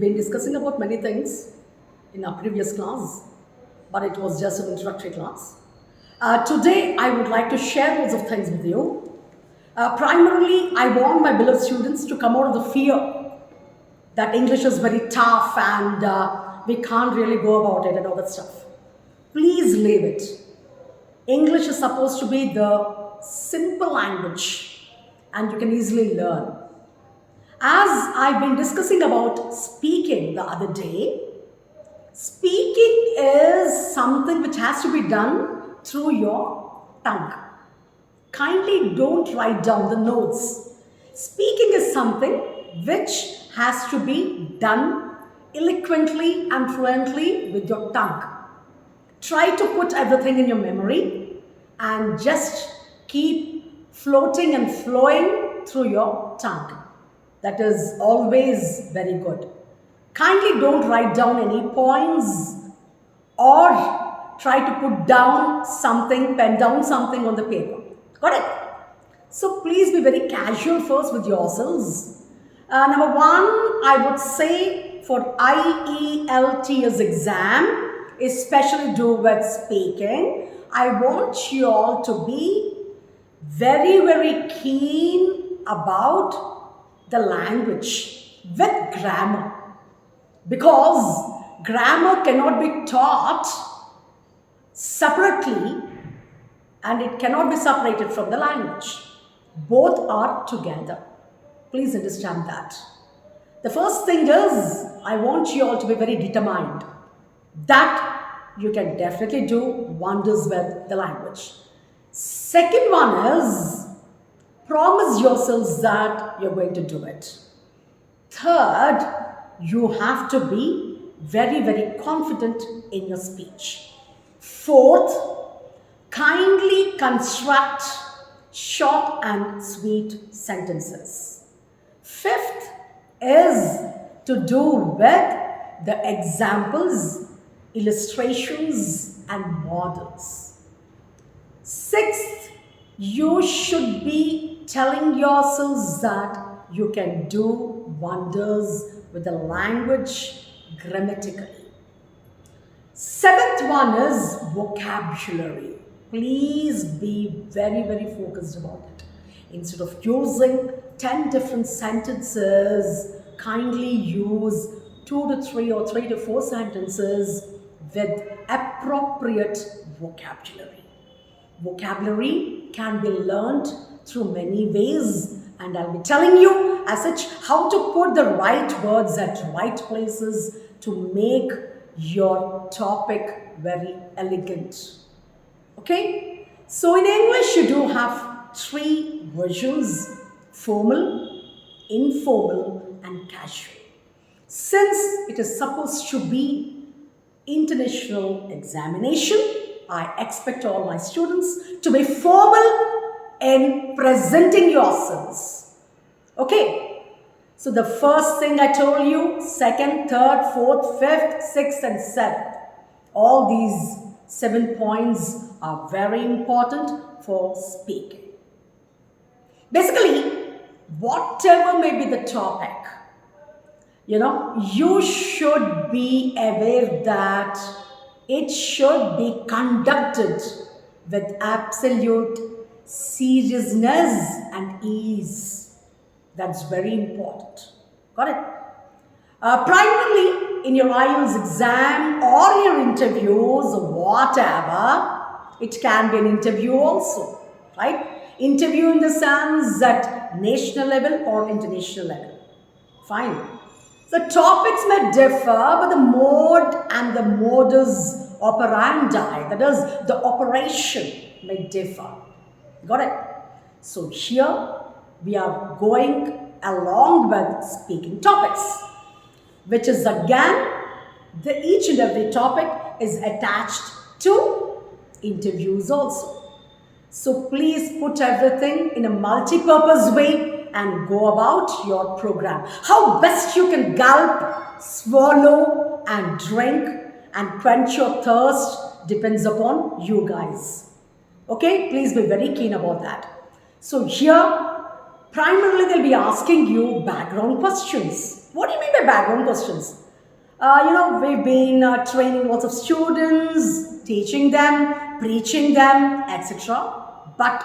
been discussing about many things in our previous class, but it was just an introductory class. Today, I would like to share lots of things with you. Primarily, I want my beloved students to come out of the fear that English is very tough and we can't really go about it and all that stuff. Please leave it. English is supposed to be the simple language and you can easily learn. As I've been discussing about speaking the other day, speaking is something which has to be done through your tongue. Kindly don't write down the notes. Speaking is something which has to be done eloquently and fluently with your tongue. Try to put everything in your memory and just keep floating and flowing through your tongue. That is always very good. Kindly don't write down any points or try to put down something, pen down something on the paper. Got it? So please be very casual first with yourselves. Number one, I would say for IELTS exam, especially do with speaking, I want you all to be very, very keen about the language with grammar, because grammar cannot be taught separately and it cannot be separated from the language. Both are together. Please understand that. The first thing is, I want you all to be very determined that you can definitely do wonders with the language. Second one is, promise yourselves that you're going to do it. Third, you have to be very, very confident in your speech. Fourth, kindly construct short and sweet sentences. Fifth is to do with the examples, illustrations, and models. Sixth, you should be telling yourselves that you can do wonders with the language grammatically. Seventh one is vocabulary. Please be very, very focused about it. Instead of using 10 different sentences, kindly use 2 to 3 or 3 to 4 sentences with appropriate vocabulary. Vocabulary can be learned through many ways, and I'll be telling you as such how to put the right words at right places to make your topic very elegant. Okay? So in English you do have 3 versions: formal, informal, and casual. Since it is supposed to be international examination, I expect all my students to be formal in presenting yourselves. Okay? So the first thing I told you, second, third, fourth, fifth, sixth, and seventh. All these 7 points are very important for speaking. Basically, whatever may be the topic, you should be aware that it should be conducted with absolute seriousness and ease. That's very important. Got it? Primarily in your IELTS exam or your interviews or whatever, it can be an interview also, right? Interview in the sense at national level or international level. Fine. The topics may differ, but the mode and the modus operandi, that is, the operation, may differ. Got it? So here we are going along with speaking topics, which is again, each and every topic is attached to interviews also. So please put everything in a multi-purpose way and go about your program. How best you can gulp, swallow, and drink and quench your thirst depends upon you guys. Okay? Please be very keen about that. So here, primarily they'll be asking you background questions. What do you mean by background questions? We've been training lots of students, teaching them, preaching them, etc. But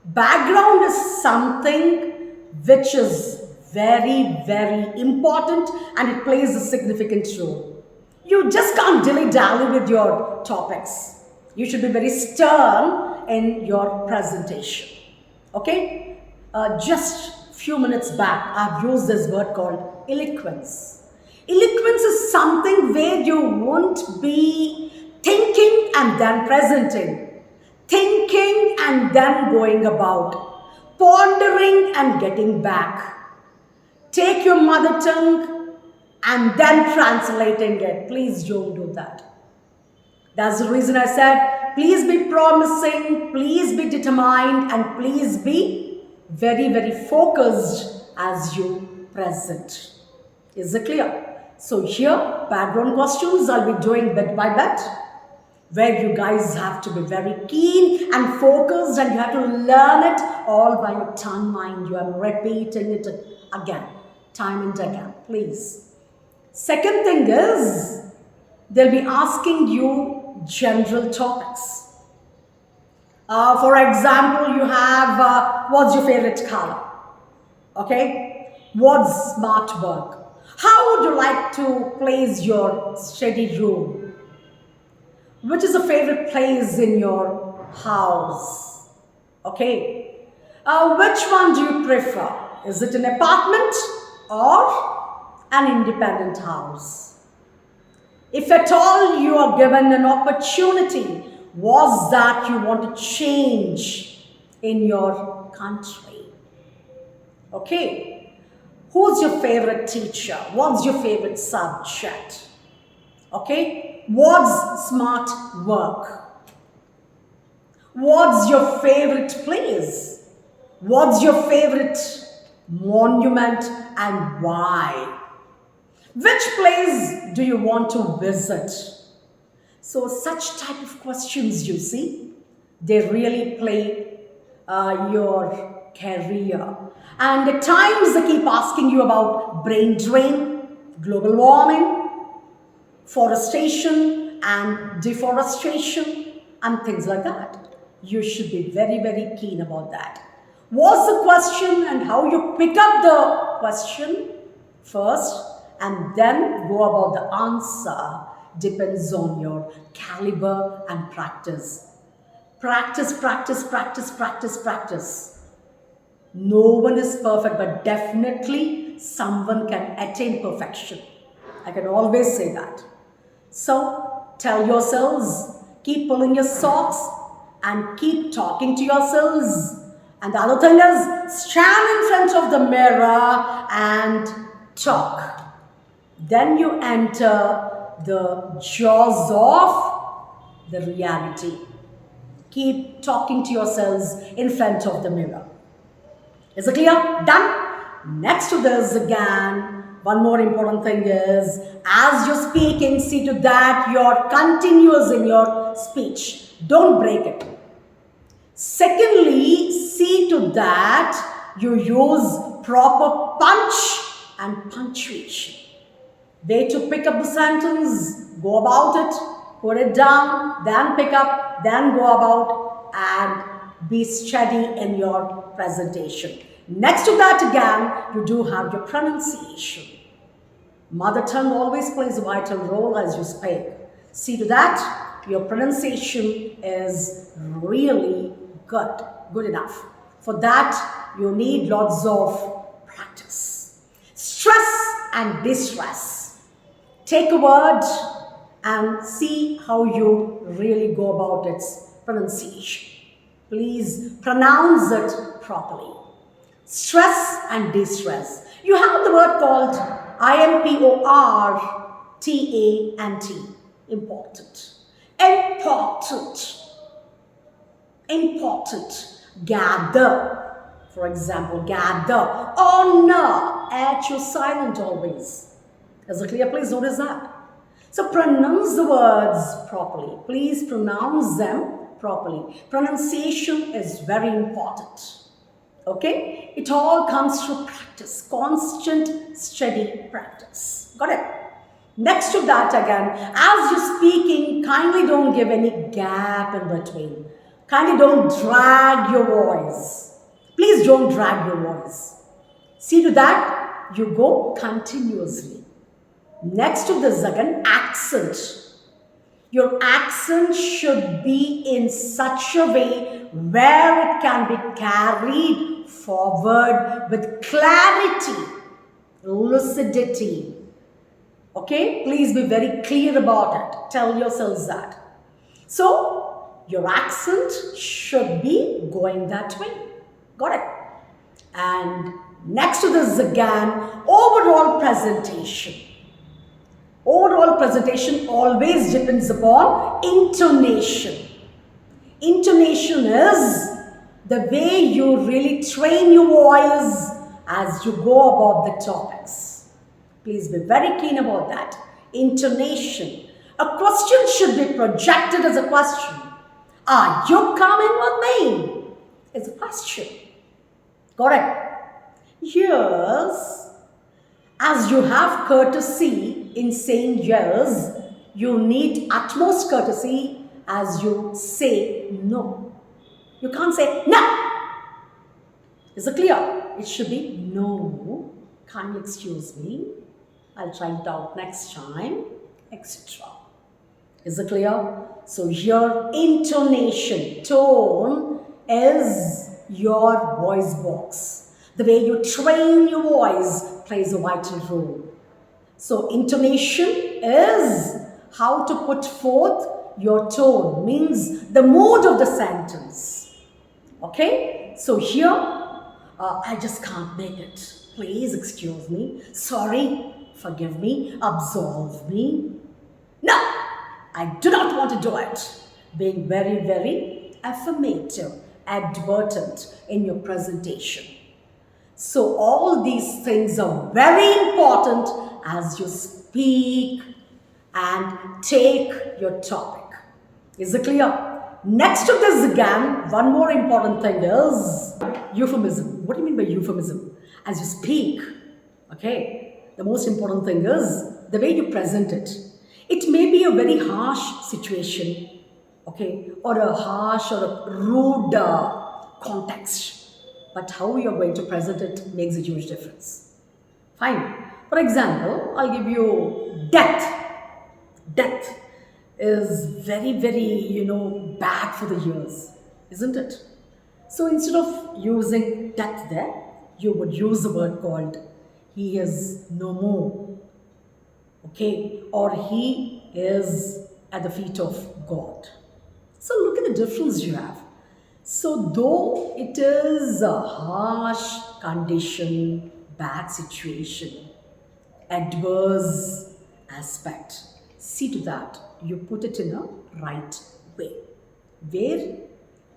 background is something which is very, very important and it plays a significant role. You just can't dilly-dally with your topics. You should be very stern in your presentation. Okay? Just few minutes back, I've used this word called eloquence. Eloquence is something where you won't be thinking and then presenting, thinking and then going about, pondering and getting back. Take your mother tongue and then translating it. Please don't do that. That's the reason I said, please be promising, please be determined, and please be very, very focused as you present. Is it clear? So here, background questions I'll be doing bit by bit, where you guys have to be very keen and focused and you have to learn it all by your tongue, mind you. I'm repeating it again, time and again, please. Second thing is, they'll be asking you general topics. For example, you have, what's your favorite color? Okay? What's smart work? How would you like to place your study room? Which is a favorite place in your house? Okay? Which one do you prefer? Is it an apartment or an independent house? If at all you are given an opportunity, was that you want to change in your country? Okay? Who's your favorite teacher? What's your favorite subject? Okay? What's smart work? What's your favorite place? What's your favorite monument and why? Which place do you want to visit? So such type of questions, you see, they really play your career. And at times they keep asking you about brain drain, global warming, forestation and deforestation and things like that. You should be very, very keen about that. What's the question and how you pick up the question first and then go about the answer depends on your caliber and practice. Practice, practice, practice, practice, practice. No one is perfect, but definitely someone can attain perfection. I can always say that. So tell yourselves, keep pulling your socks and keep talking to yourselves. And the other thing is, stand in front of the mirror and talk. Then you enter the jaws of the reality. Keep talking to yourselves in front of the mirror. Is it clear? Done? Next to this again, one more important thing is, as you're speaking, see to that you're continuous in your speech. Don't break it. Secondly, see to that you use proper punch and punctuation. Way to pick up the sentence, go about it, put it down, then pick up, then go about, and be steady in your presentation. Next to that again, you do have your pronunciation. Mother tongue always plays a vital role as you speak. See to that your pronunciation is really good enough. For that, you need lots of practice. Stress and distress. Take a word and see how you really go about its pronunciation. Please pronounce it properly. Stress and distress. You have the word called important. Important. Important. Important. Gather. For example, gather. Honor. H is silent always. Is it clear? Please notice that. So pronounce the words properly. Please pronounce them properly. Pronunciation is very important. Okay? It all comes through practice, constant, steady practice. Got it? Next to that again, as you're speaking, kindly don't give any gap in between. Kindly don't drag your voice. Please don't drag your voice. See to that, you go continuously. Next to this again, accent. Your accent should be in such a way where it can be carried forward with clarity, lucidity. Okay? Please be very clear about it. Tell yourselves that. So, your accent should be going that way. Got it? And next to this again, overall presentation. Overall presentation always depends upon intonation. Intonation is the way you really train your voice as you go about the topics. Please be very keen about that. Intonation. A question should be projected as a question. Are you coming with me? It's a question. Correct. Yes. As you have courtesy in saying yes, you need utmost courtesy as you say no. You can't say no. Is it clear? It should be no. Kindly excuse me. I'll try it out next time, etc. Is it clear? So your intonation, tone is your voice box. The way you train your voice plays a vital role. So intonation is how to put forth your tone, means the mood of the sentence. Okay? So here, I just can't make it. Please excuse me. Sorry, forgive me, absolve me. No, I do not want to do it. Being very, very affirmative, advertent in your presentation. So all these things are very important as you speak and take your topic. Is it clear? Next to this again, one more important thing is euphemism. What do you mean by euphemism? As you speak, okay, the most important thing is the way you present it. It may be a very harsh situation, okay, or a harsh or a rude context. But how you're going to present it makes a huge difference. Fine. For example, I'll give you death. Death is very, very, bad for the ears, isn't it? So instead of using death there, you would use a word called he is no more. Okay? Or he is at the feet of God. So look at the difference you have. So though it is a harsh condition, bad situation, adverse aspect, see to that you put it in a right way, where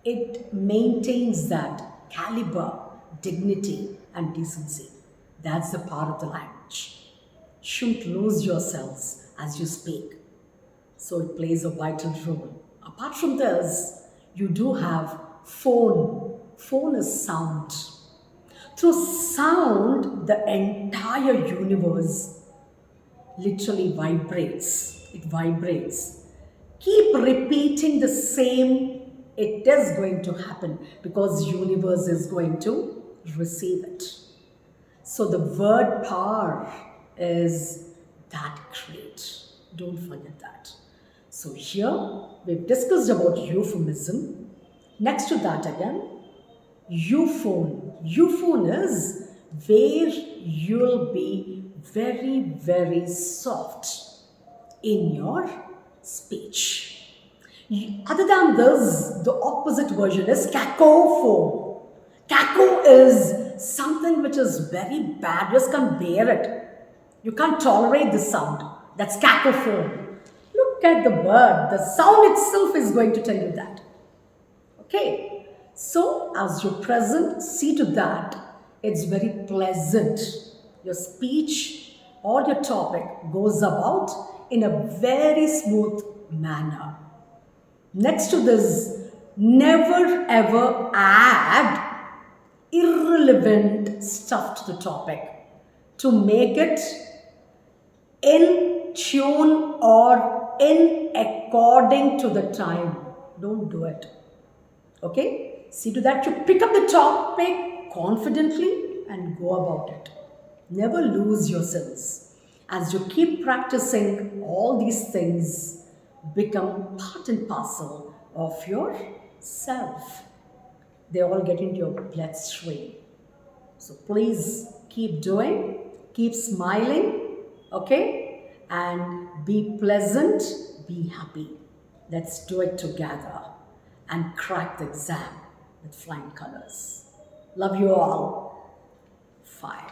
it maintains that caliber, dignity and decency. That's the part of the language. Shouldn't lose yourselves as you speak. So it plays a vital role. Apart from this, you do have phone. Phone is sound. Through sound, the entire universe literally vibrates. It vibrates. Keep repeating the same, it is going to happen because universe is going to receive it. So the word power is that great. Don't forget that. So here we've discussed about euphemism. Next to that again, euphone. Euphone is where you'll be very, very soft in your speech. Other than this, the opposite version is cacophone. Caco is something which is very bad. You just can't bear it. You can't tolerate the sound. That's cacophone. Look at the word. The sound itself is going to tell you that. Okay, so as you're present, see to that it's very pleasant. Your speech or your topic goes about in a very smooth manner. Next to this, never ever add irrelevant stuff to the topic to make it in tune or in according to the time. Don't do it. Okay? See to that you pick up the topic confidently and go about it. Never lose yourselves. As you keep practicing, all these things become part and parcel of your self. They all get into your bloodstream. So please keep doing, keep smiling, okay? And be pleasant, be happy. Let's do it together and crack the exam with flying colors. Love you all. Fire.